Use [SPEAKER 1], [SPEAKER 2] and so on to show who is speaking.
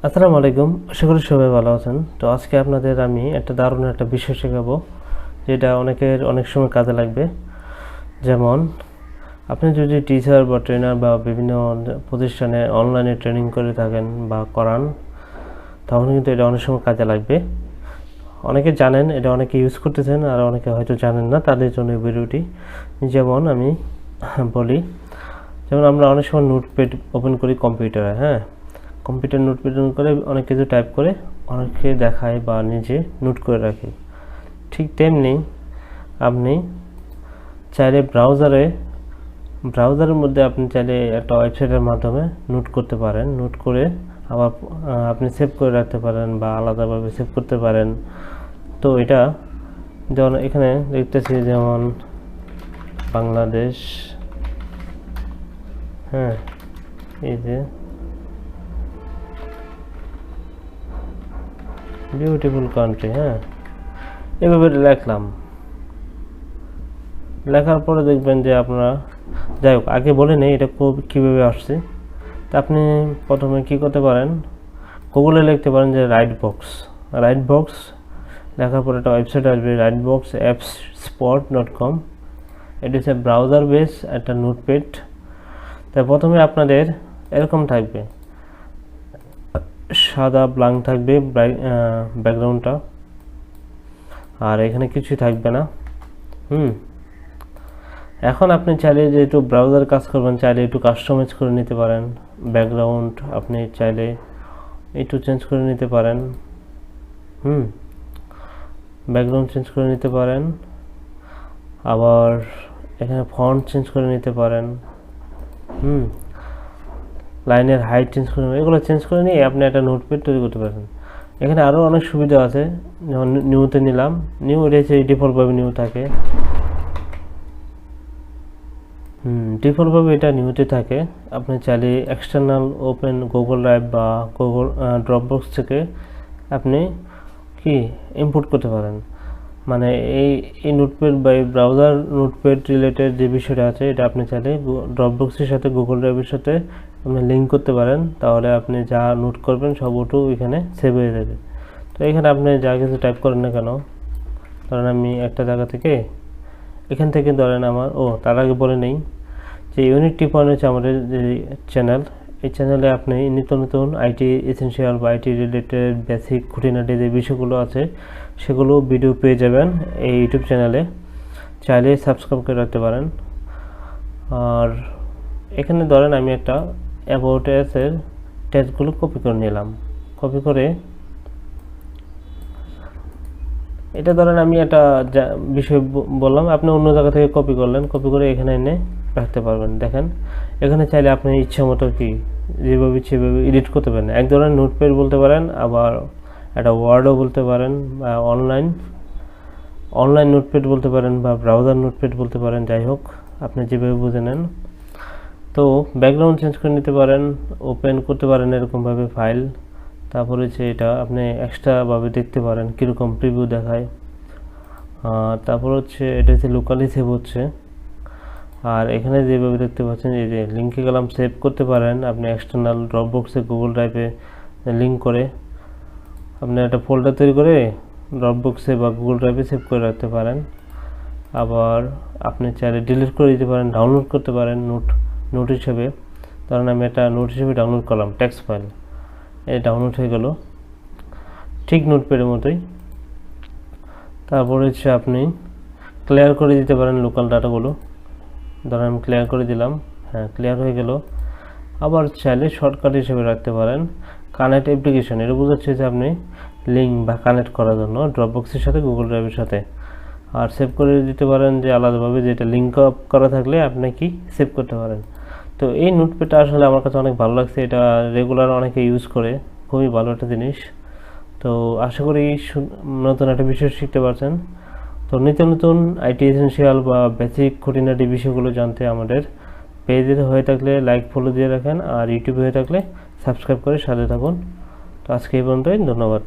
[SPEAKER 1] আসসালামু আলাইকুম, আশা করি সবাই ভালো আছেন। তো আজকে আপনাদের আমি একটা দারুণ একটা বিষয় শেখাবো, যেটা অনেকের অনেক সময় কাজে লাগবে। যেমন আপনি যদি টিচার বা ট্রেনার বা বিভিন্ন প্রতিষ্ঠানে অনলাইনে ট্রেনিং করে থাকেন বা করান, তখন কিন্তু এটা অনেক সময় কাজে লাগবে। অনেকে জানেন, এটা অনেকে ইউজ করতেছেন, আর অনেকে হয়তো জানেন না, তাদের জন্য এই ভিডিওটি। যেমন আমি বলি, যেমন আমরা অনেক সময় নোটপ্যাড ওপেন করি কম্পিউটারে, কম্পিউটার নোটপ্যাড ওপেন করে অনেক কিছু টাইপ করে অনেককে দেখায় বা নিজে নোট করে রাখি। ঠিক তেমনি আপনি চাইলে ব্রাউজারের মধ্যে আপনি চাইলে একটা ওয়েবসাইটের মাধ্যমে নোট করতে পারেন। নোট করে আবার আপনি সেভ করে রাখতে পারেন বা আলাদাভাবে সেভ করতে পারেন। তো এটা যেমন এখানে দেখতেছি, যেমন বাংলাদেশ, এই যে বিউটিফুল কান্ট্রি, এভাবে লিখলাম। লেখার পরে দেখবেন যে আপনারা, যাই হোক আগে বলে নেই এটা কীভাবে আসছে। তা আপনি প্রথমে কি করতে পারেন, গুগলে লিখতে পারেন যে রাইট বক্স লেখার পরে একটা ওয়েবসাইট আসবে, rightboxappspot.com। এটি হচ্ছে ব্রাউজার বেস একটা নোটপ্যাড। তাই প্রথমে আপনাদের এরকম থাকবে, সাদা ব্ল্যাঙ্ক থাকবে ব্যাকগ্রাউন্ডটা, আর এখানে কিছুই থাকবে না। এখন আপনি চাইলে যে একটু ব্রাউজার কাজ করবেন, চাইলে একটু কাস্টমাইজ করে নিতে পারেন। ব্যাকগ্রাউন্ড আপনি চাইলে একটু চেঞ্জ করে নিতে পারেন। ব্যাকগ্রাউন্ড চেঞ্জ করে নিতে পারেন, আবার এখানে ফন্ট চেঞ্জ করে নিতে পারেন। লাইনের হাইট চেঞ্জ করে, এগুলো চেঞ্জ করে নিয়ে আপনি একটা নোটপ্যাড তৈরি করতে পারেন। এখানে আরও অনেক সুবিধা আছে, যেমন নিউতে নিলাম, নিউ এটা হচ্ছে ডিফল্টভাবে নিউ থাকে। ডিফল্টভাবে এটা নিউতে থাকে। আপনি চাইলে এক্সটার্নাল ওপেন গুগল ড্রাইভ বা গুগল ড্রপবক্স থেকে আপনি কি ইম্পোর্ট করতে পারেন। মানে এই নোটপ্যাড বা এই ব্রাউজার নোটপ্যাড রিলেটেড যে বিষয়টা আছে, এটা আপনি চাইলে ড্রপবক্সের সাথে গুগল ড্রাইভের সাথে আপনি লিঙ্ক করতে পারেন। তাহলে আপনি যা নোট করবেন সব ওটু এখানে সেভ হয়ে যাবে। তো এখানে আপনি যা কিছু টাইপ করেন না কেন, ধরেন আমি একটা জায়গা থেকে, এখান থেকে ধরেন আমার, তার আগে বলে নেই যে ইউনিক টিপ ওয়ান হচ্ছে আমাদের যে চ্যানেল। এই চ্যানেলে আপনি নিত্য নতুন আইটি এসেনশিয়াল বা আইটি রিলেটেড বেসিক খুঁটিনাটি যে বিষয়গুলো আছে সেগুলো ভিডিও পেয়ে যাবেন এই ইউটিউব চ্যানেলে। চাইলে সাবস্ক্রাইব করে রাখতে পারেন। আর এখানে ধরেন আমি একটা অ্যাবাউট এর টেক্সটগুলো কপি করে নিলাম। কপি করে এটা ধরেন আমি একটা বিষয় বললাম, আপনি অন্য জায়গা থেকে কপি করলেন, কপি করে এখানে এনে রাখতে পারবেন। দেখেন এখানে চাইলে আপনি ইচ্ছা মতো কি যেভাবে সেভাবে এডিট করতে পারেন। এক ধরনের নোটপ্যাড বলতে পারেন, আবার একটা ওয়ার্ডও বলতে পারেন, বা অনলাইন নোটপ্যাড বলতে পারেন, বা ব্রাউজার নোটপ্যাড বলতে পারেন। যাই হোক আপনি যেভাবে বুঝে নেন। তো ব্যাকগ্রাউন্ড চেঞ্জ করে নিতে পারেন, ওপেন করতে পারেন এরকমভাবে ফাইল। তারপরে হচ্ছে এটা আপনি এক্সট্রাভাবে দেখতে পারেন কীরকম প্রিভিউ দেখায়। তারপর হচ্ছে এটা হচ্ছে লোকালি সেভ হচ্ছে। আর এখানে যেভাবে দেখতে পাচ্ছেন, এই যে লিঙ্কে গেলাম, সেভ করতে পারেন আপনি এক্সটার্নাল ড্রপবক্সে গুগল ড্রাইভে লিঙ্ক করে আপনি একটা ফোল্ডার তৈরি করে ড্রপবক্সে বা গুগল ড্রাইভে সেভ করে রাখতে পারেন। আবার আপনি চাইলে ডিলিট করে দিতে পারেন, ডাউনলোড করতে পারেন নোট হিসেবে। ধরেন আমি একটা নোট হিসেবে ডাউনলোড করলাম টেক্সট ফাইল, এই ডাউনলোড হয়ে গেল ঠিক নোটপ্যাডের মতোই। তারপরে হচ্ছে আপনি ক্লিয়ার করে দিতে পারেন লোকাল ডাটাগুলো। ধরেন আমি ক্লিয়ার করে দিলাম, ক্লিয়ার হয়ে গেল। আবার চাইলে শর্টকাট হিসেবে রাখতে পারেন কানেক্ট অ্যাপ্লিকেশন। এটা বোঝাচ্ছে যে আপনি লিঙ্ক বা কানেক্ট করার জন্য ড্রপবক্সের সাথে গুগল ড্রাইভের সাথে। আর সেভ করে দিতে পারেন যে আলাদাভাবে, যেটা লিঙ্ক আপ করা থাকলে আপনি কি সেভ করতে পারেন। তো এই নোটপ্যাডটা আসলে আমার কাছে অনেক ভালো লাগছে, এটা রেগুলার অনেকে ইউজ করে, খুবই ভালো একটা জিনিস। তো আশা করি নতুন একটা বিষয় শিখতে পারছেন। তো নিত্য নতুন আইটি এসেনশিয়াল বা বেসিক খুঁটিনাটি বিষয়গুলো জানতে আমাদের পেজে হয়ে থাকলে লাইক ফলো দিয়ে রাখেন, আর ইউটিউবে হয়ে থাকলে সাবস্ক্রাইব করে সাথে থাকুন। তো আজকে এই পর্যন্তই, ধন্যবাদ।